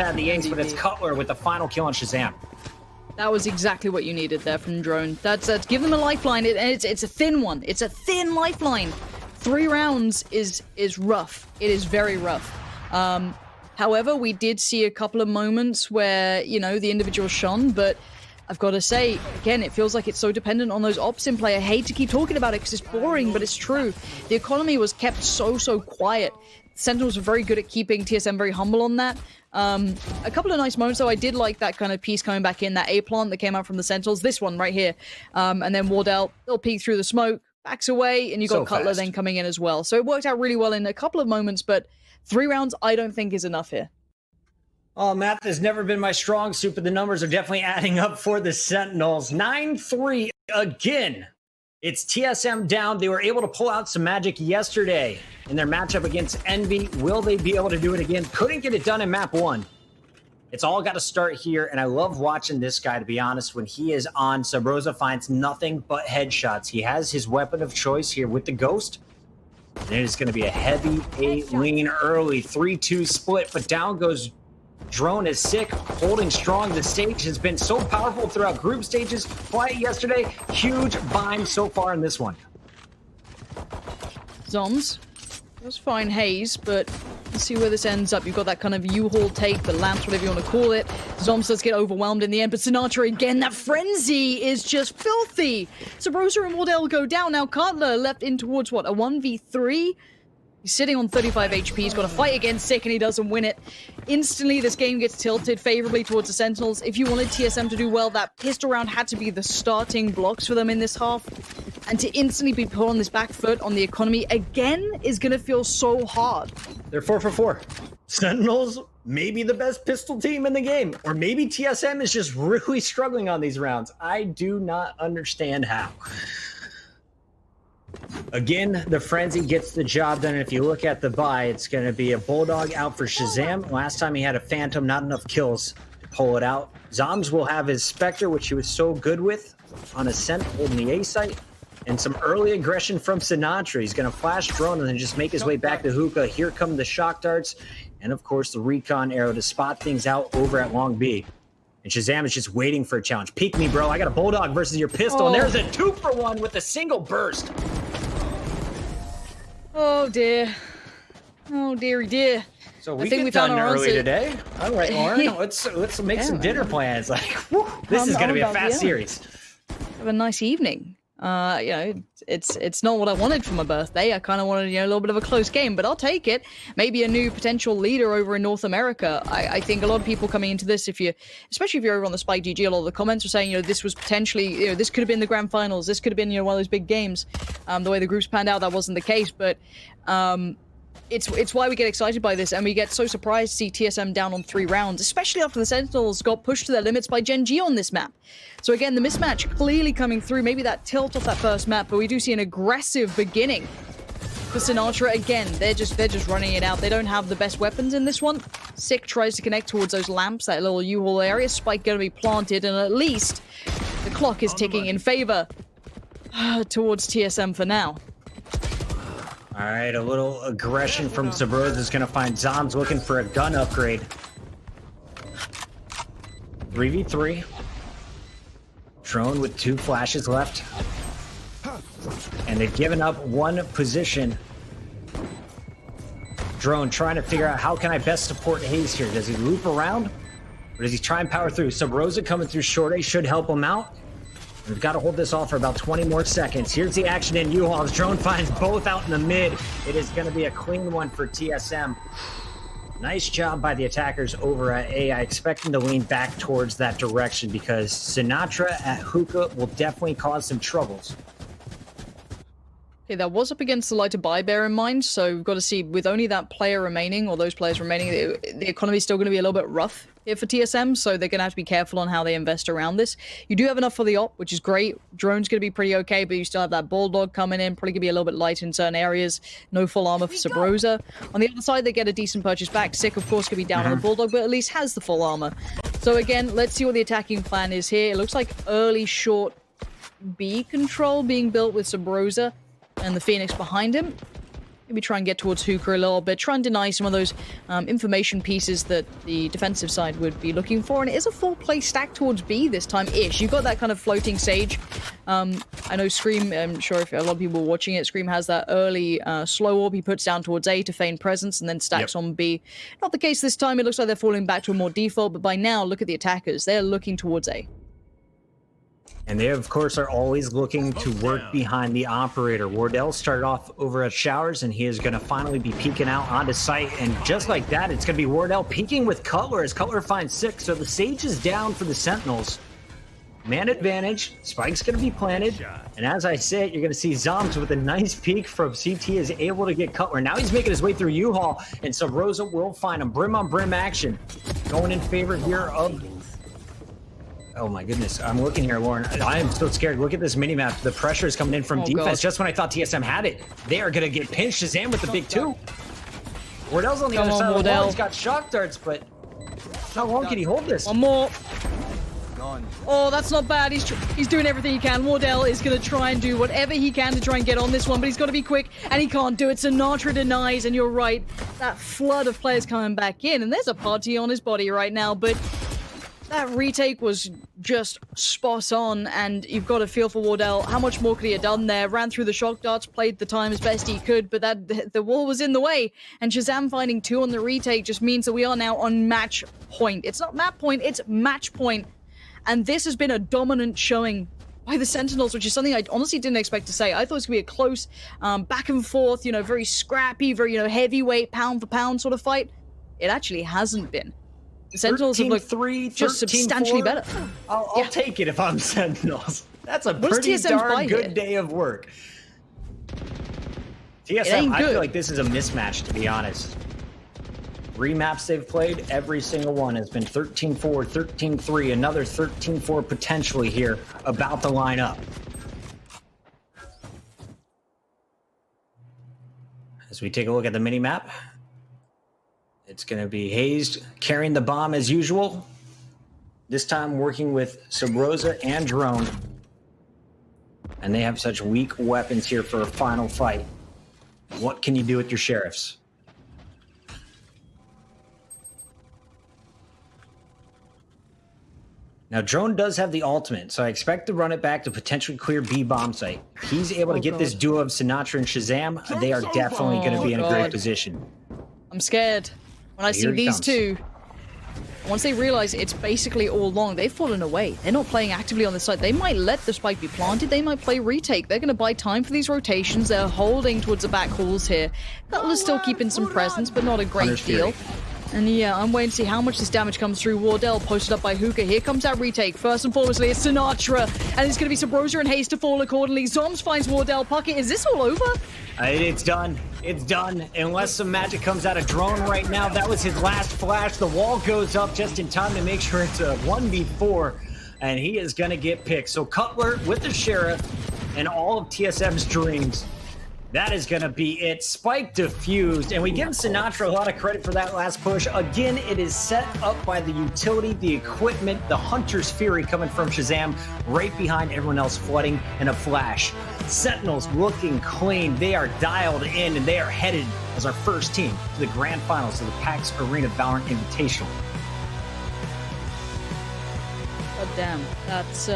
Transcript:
had the ace, but it's Cutler with the final kill on ShahZaM. That was exactly what you needed there from Drone. That's give them a lifeline. It's a thin one. It's a thin lifeline. 3 rounds is rough. It is very rough. However, we did see a couple of moments where, you know, the individual shone, but I've got to say, again, it feels like it's so dependent on those ops in play. I hate to keep talking about it because it's boring, but it's true. The economy was kept so quiet. Sentinels were very good at keeping TSM very humble on that. A couple of nice moments, though. I did like that kind of piece coming back in, that A plant that came out from the Sentinels. This one right here. And then Wardell, they'll peek through the smoke, backs away, and you got Cutler then coming in as well. So it worked out really well in a couple of moments, but 3 rounds I don't think is enough here. Oh, math has never been my strong suit, but the numbers are definitely adding up for the Sentinels. 9-3 again. It's TSM down. They were able to pull out some magic yesterday in their matchup against Envy. Will they be able to do it again? Couldn't get it done in map 1. It's all got to start here, and I love watching this guy, to be honest. When he is on, Subroza finds nothing but headshots. He has his weapon of choice here with the Ghost. And it is going to be a heavy 8 lean early, 3-2 split, but down goes Drone is sick, holding strong. The stage has been so powerful throughout group stages. Quiet yesterday, huge bind so far in this one. Zombs. That's fine, Haze, but let's see where this ends up. You've got that kind of U-haul take, the lamps, whatever you want to call it. Zombs does get overwhelmed in the end, but sinatraa again, that frenzy is just filthy. Subroza and Wardell go down. Now Cutler left in towards, what, a 1v3? He's sitting on 35 HP, he's got to fight against Sick, and he doesn't win it. Instantly, this game gets tilted favorably towards the Sentinels. If you wanted TSM to do well, that pistol round had to be the starting blocks for them in this half. And to instantly be put on this back foot on the economy again is going to feel so hard. They're 4 for 4. Sentinels, maybe the best pistol team in the game. Or maybe TSM is just really struggling on these rounds. I do not understand how. Again, the frenzy gets the job done. And if you look at the buy, it's going to be a Bulldog out for ShahZaM. Last time he had a Phantom, not enough kills to pull it out. Zombs will have his Spectre, which he was so good with on Ascent, holding the A site. And some early aggression from sinatraa. He's going to flash Drone and then just make his way back to Hookah. Here come the shock darts. And of course, the recon arrow to spot things out over at Long B. And ShahZaM is just waiting for a challenge. Peek me, bro. I got a Bulldog versus your pistol. And there's a 2-for-1 with a single burst. Oh dear. Oh deary dear. So we get done early today. All right, Lauren, let's make some dinner plans. Like, whew, this is going to be a fast series. Have a nice evening. You know, it's not what I wanted for my birthday. I kind of wanted, you know, a little bit of a close game, but I'll take it. Maybe a new potential leader over in North America. I think a lot of people coming into this, especially if you're over on the Spike GG, a lot of the comments were saying, you know, this was potentially, you know, this could have been the grand finals. This could have been, you know, one of those big games. The way the groups panned out, that wasn't the case, but it's why we get excited by this, and we get so surprised to see TSM down on 3 rounds, especially after the Sentinels got pushed to their limits by Gen G on this map. So again, the mismatch clearly coming through, maybe that tilt off that first map, but we do see an aggressive beginning for sinatraa. Again, they're just running it out. They don't have the best weapons in this one. Sick tries to connect towards those lamps, that little U-haul area. Spike going to be planted, and at least the clock is ticking in favor towards TSM for now. All right, a little aggression from Subroza is going to find Zombs looking for a gun upgrade. 3v3. Drone with 2 flashes left. And they've given up 1 position. Drone trying to figure out, how can I best support Haze here? Does he loop around? Or does he try and power through? Subroza coming through short A should help him out. We've got to hold this off for about 20 more seconds. Here's the action in U-haul. Drone finds both out in the mid. It is going to be a clean one for TSM. Nice job by the attackers over at A. I expect them to lean back towards that direction because sinatraa at Hookah will definitely cause some troubles. Okay, that was up against the lighter buy, bear in mind, so we've got to see, with only that player remaining, or those players remaining, the economy is still going to be a little bit rough here for TSM, so they're going to have to be careful on how they invest around this. You do have enough for the op, which is great. Drone's going to be pretty okay, but you still have that Bulldog coming in, probably going to be a little bit light in certain areas. No full armor for Subroza. On the other side, they get a decent purchase back. Sick, of course, could be down on the Bulldog, but at least has the full armor. So again, let's see what the attacking plan is here. It looks like early short B control being built with Subroza and the Phoenix behind him. maybe try and get towards Hookah a little bit, try and deny some of those information pieces that the defensive side would be looking for. And it is a full play stack towards B this time-ish. You've got that kind of floating Sage. I know Scream, I'm sure if a lot of people are watching it, Scream has that early slow orb he puts down towards A to feign presence and then stacks on B. Not the case this time. It looks like they're falling back to a more default, but by now, look at the attackers. They're looking towards A. And they, of course, are always looking to work behind the operator. Wardell started off over at Showers, and he is going to finally be peeking out onto site. And just like that, it's going to be Wardell peeking with Cutler as Cutler finds 6. So the Sage is down for the Sentinels. Man advantage. Spike's going to be planted. And as I said, you're going to see Zombs with a nice peek from CT is able to get Cutler. Now he's making his way through U-Haul, and Subroza will find him. Brim on brim action. Going in favor here of... Oh my goodness, I'm looking here, Lauren. I am so scared. Look at this minimap. The pressure is coming in from defense. God. Just when I thought TSM had it, they are going to get pinched. ShahZaM with the big 2. Wardell's on the other side of the wall. He's got shock darts, but how long can he hold this? One more. Oh, that's not bad. He's doing everything he can. Wardell is going to try and do whatever he can to try and get on this one, but he's got to be quick, and he can't do it. Sinatraa denies, and you're right. That flood of players coming back in, and there's a party on his body right now, but... that retake was just spot on, and you've got to feel for Wardell. How much more could he have done there? Ran through the shock darts, played the time as best he could, but the wall was in the way. And ShahZaM finding 2 on the retake just means that we are now on match point. It's not map point, it's match point. And this has been a dominant showing by the Sentinels, which is something I honestly didn't expect to say. I thought it was going to be a close, back and forth, you know, very scrappy, very, you know, heavyweight, pound for pound sort of fight. It actually hasn't been. The Sentinels have looked just substantially better. I'll take it if I'm Sentinels. That's a pretty darn good day of work. TSM, I feel like this is a mismatch, to be honest. 3 maps they've played, every single one has been 13-4, 13-3, another 13-4 potentially here about to line up. As we take a look at the mini-map, it's going to be Hazed carrying the bomb as usual. This time working with Subroza and Drone. And they have such weak weapons here for a final fight. What can you do with your sheriffs? Now, Drone does have the ultimate, so I expect to run it back to potentially clear B bomb site. If he's able to get this duo of Sinatraa and ShahZaM, they are definitely going to be in a great position. I'm scared. When I see these two, once they realize it's basically all long, they've fallen away. They're not playing actively on the side. They might let the spike be planted. They might play retake. They're going to buy time for these rotations. They're holding towards the back halls here. Cutler's still keeping some presence, but not a great deal. And yeah, I'm waiting to see how much this damage comes through. Wardell posted up by Hookah. Here comes that retake. First and foremost, it's Sinatraa. And it's going to be Subroza and Hazed to fall accordingly. Zombs finds Wardell. Pocket, is this all over? It's done. It's done. Unless some magic comes out of Drone right now. That was his last flash. The wall goes up just in time to make sure it's a 1v4. And he is going to get picked. So Cutler with the Sheriff and all of TSM's dreams. That is going to be it. Spike defused, and we give Sinatraa a lot of credit for that last push. Again, it is set up by the utility, the equipment, the Hunter's Fury coming from ShahZaM, right behind everyone else flooding, and a flash. Sentinels looking clean. They are dialed in, and they are headed as our first team to the grand finals of the PAX Arena Valorant Invitational. God damn, that's